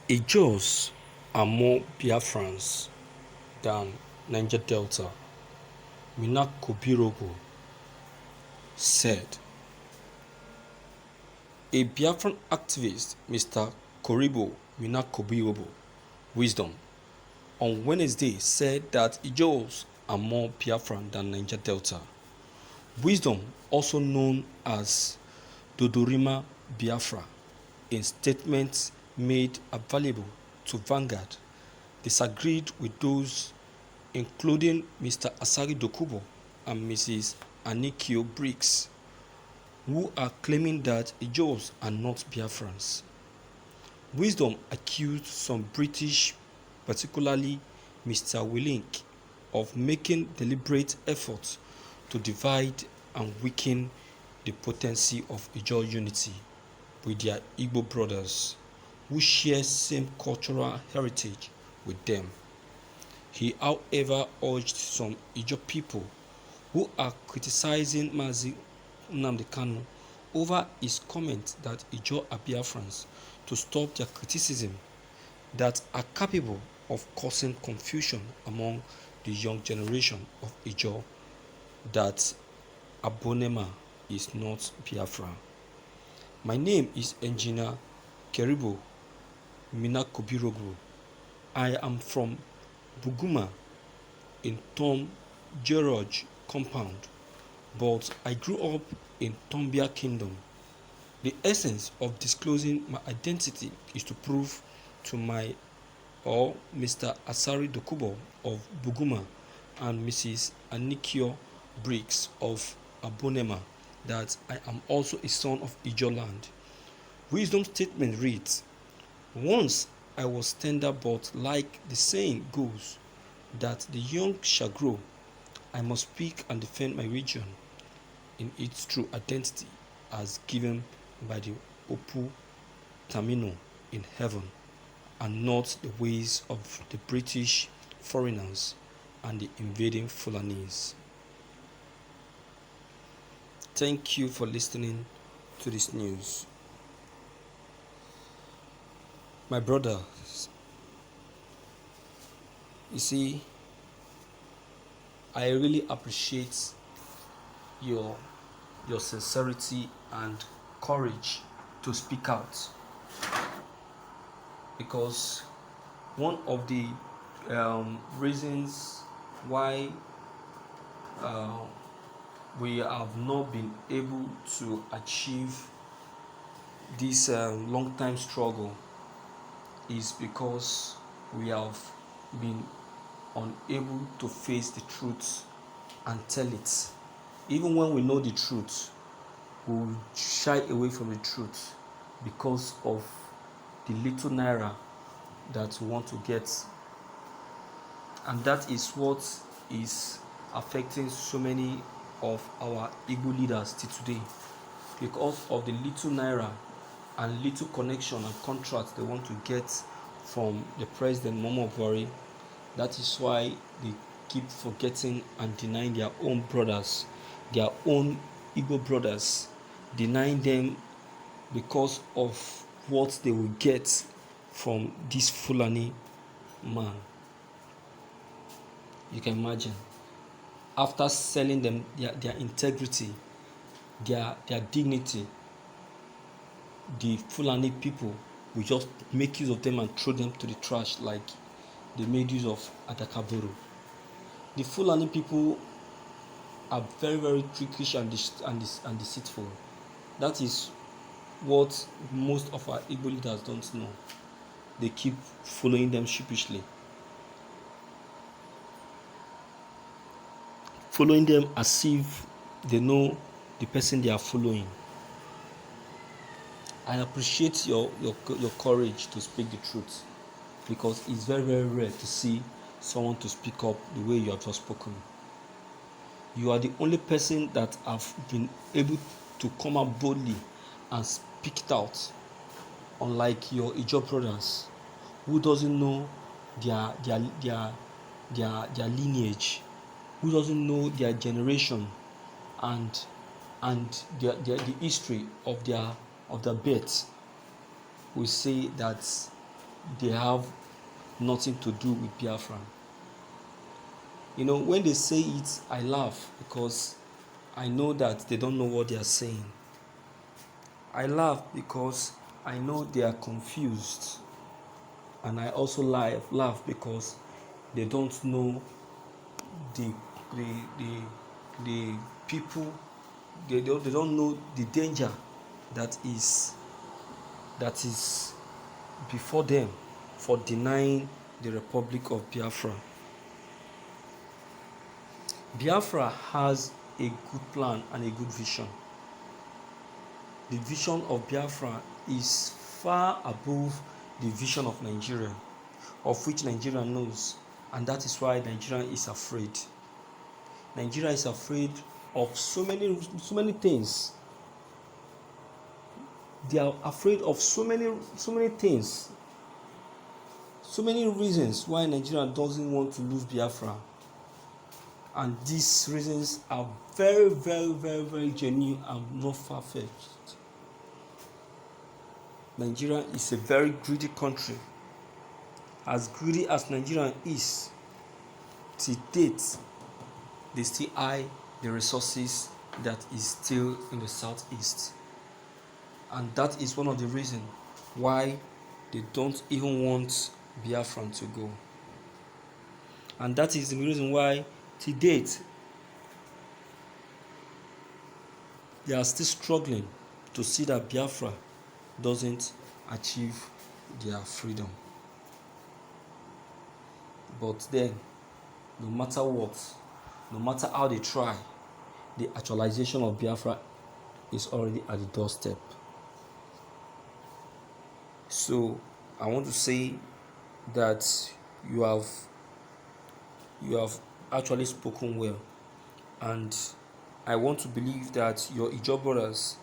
Ijaws are more Biafrans than Niger Delta, Minakobirogo said. A Biafran activist, Mr. Koribo Minakobirobo Wisdom, on Wednesday said that Ijaws are more Biafran than Niger Delta. Wisdom, also known as Dodorima Biafra, in statements made available to Vanguard, disagreed with those, including Mr. Asari Dokubo and Mrs. Anikio Briggs, who are claiming that Ijaws are not Biafrans. Wisdom accused some British, particularly Mr. Willink, of making deliberate efforts to divide and weaken the potency of Ijaw unity with their Igbo brothers, who share same cultural heritage with them. He, however, urged some Ijaw people who are criticizing Mazi Nnamdi Kanu over his comment that Ijaw are Biafrans to stop their criticism that are capable of causing confusion among the young generation of Ijaw that Abonema is not Biafra. My name is Engineer Keribo Minakobirogo. I am from Buguma in Tom George compound, but I grew up in Tombia Kingdom. The essence of disclosing my identity is to prove to my or Mr. Asari Dokubo of Buguma and Mrs. Anikio Briggs of Abonema that I am also a son of Ijaw land. Wisdom statement reads, once I was tender, but like the saying goes, that the young shall grow, I must speak and defend my region in its true identity as given by the Opu Tamino in heaven, and not the ways of the British foreigners and the invading Fulanis. Thank you for listening to this news. My brother, you see, I really appreciate your sincerity and courage to speak out, because one of the reasons why we have not been able to achieve this long time struggle is because we have been unable to face the truth and tell it. Even when we know the truth, we shy away from the truth because of the little naira that we want to get. And that is what is affecting so many of our Igbo leaders till today, because of the little naira and little connection and contract they want to get from the president Muhammadu Buhari. That is why they keep forgetting and denying their own brothers, their own Igbo brothers, denying them because of what they will get from this Fulani man. You can imagine, after selling them their integrity, their dignity, the Fulani people will just make use of them and throw them to the trash like they made use of Adakaburu. The Fulani people are very, very trickish and deceitful. That is what most of our Igbo leaders don't know. They keep following them sheepishly, following them as if they know the person they are following. I appreciate your courage to speak the truth, because it's very, very rare to see someone to speak up the way you have just spoken. You are the only person that have been able to come out boldly and speak it out, unlike your Ijaw brothers who doesn't know their lineage, who doesn't know their generation and the history of their birth. We say that they have nothing to do with Biafra. When they say it, I laugh because I know that they don't know what they are saying. I laugh because I know they are confused, and I also laugh because they don't know the the people. They don't know the danger that is before them for denying the Republic of Biafra. Biafra has a good plan and a good vision. The vision of Biafra is far above the vision of Nigeria, of which Nigeria knows, and that is why Nigeria is afraid. Nigeria is afraid of so many things. They are afraid of so many things, so many reasons why Nigeria doesn't want to lose Biafra, and these reasons are very, very, very, very genuine and not far-fetched. Nigeria is a very greedy country. As greedy as Nigeria is, to date, they still eye the resources that is still in the southeast. And that is one of the reasons why they don't even want Biafran to go. And that is the reason why, to date, they are still struggling to see that Biafra doesn't achieve their freedom. But then, no matter what, no matter how they try, the actualization of Biafra is already at the doorstep. So I want to say that you have actually spoken well, and I want to believe that your Ijaw brothers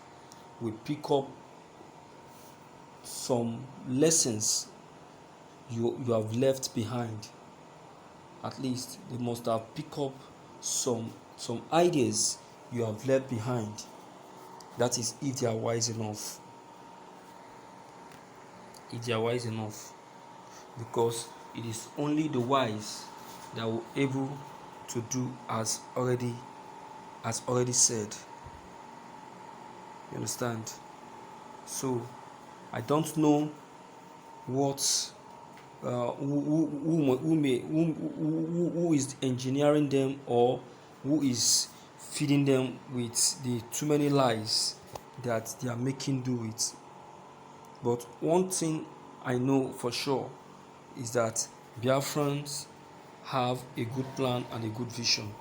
will pick up some lessons you have left behind. At least they must have picked up some ideas you have left behind. That is, if they are wise enough. Because it is only the wise that will able to do as already said. You understand? So I don't know what who is engineering them, or who is feeding them with the too many lies that they are making do it. But one thing I know for sure is that Biafrans have a good plan and a good vision.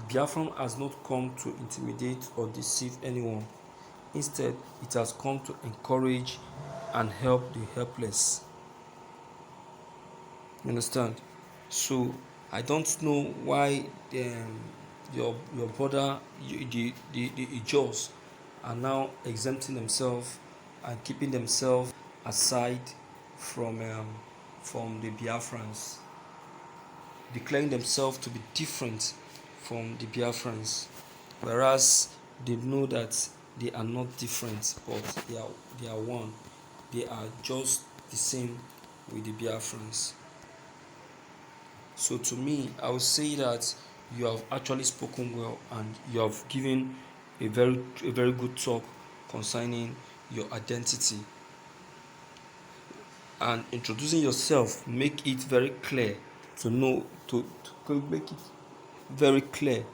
Biafran has not come to intimidate or deceive anyone. Instead, it has come to encourage and help the helpless. You understand? So I don't know why your brother, the Ijaws, are now exempting themselves and keeping themselves aside from the Biafrans, declaring themselves to be different from the Biafrans, whereas they know that they are not different, but they are one. They are just the same with the Biafrans. So to me, I would say that you have actually spoken well, and you have given a very good talk concerning your identity. And introducing yourself, make it very clear to know, to make it very clear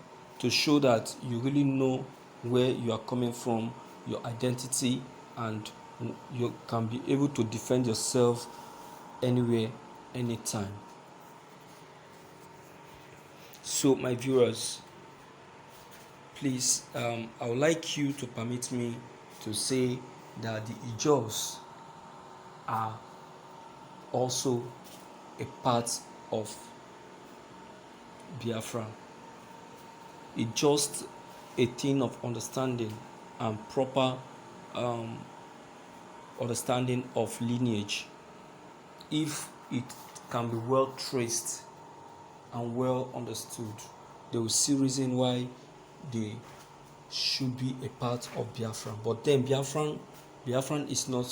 to show that you really know where you are coming from, your identity, and you can be able to defend yourself anywhere, anytime. So my viewers, please, I would like you to permit me to say that the Ijaws are also a part of Biafra. It's just a thing of understanding and proper understanding of lineage. If it can be well traced and well understood, they will see reason why they should be a part of Biafra. But then Biafran is not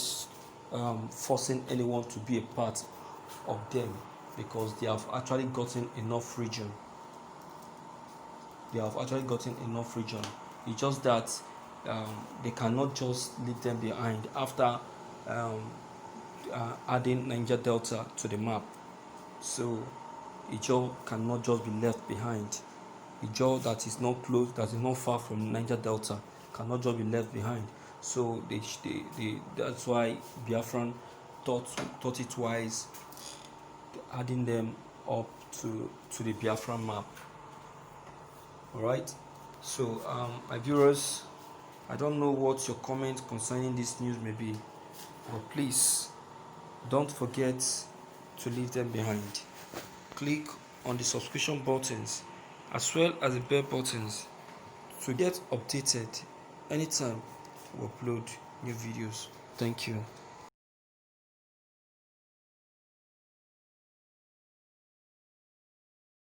forcing anyone to be a part of them, because they have actually gotten enough region. It's just that they cannot just leave them behind after adding Niger Delta to the map. So Ijaw cannot just be left behind. Ijaw that is not close, that is not far from Niger Delta, cannot just be left behind. So that's why Biafran thought it wise adding them up to the Biafran map. Alright, so my viewers, I don't know what your comment concerning this news may be, but please don't forget to leave them behind. Click on the subscription buttons as well as the bell buttons to get updated anytime we upload new videos. Thank you.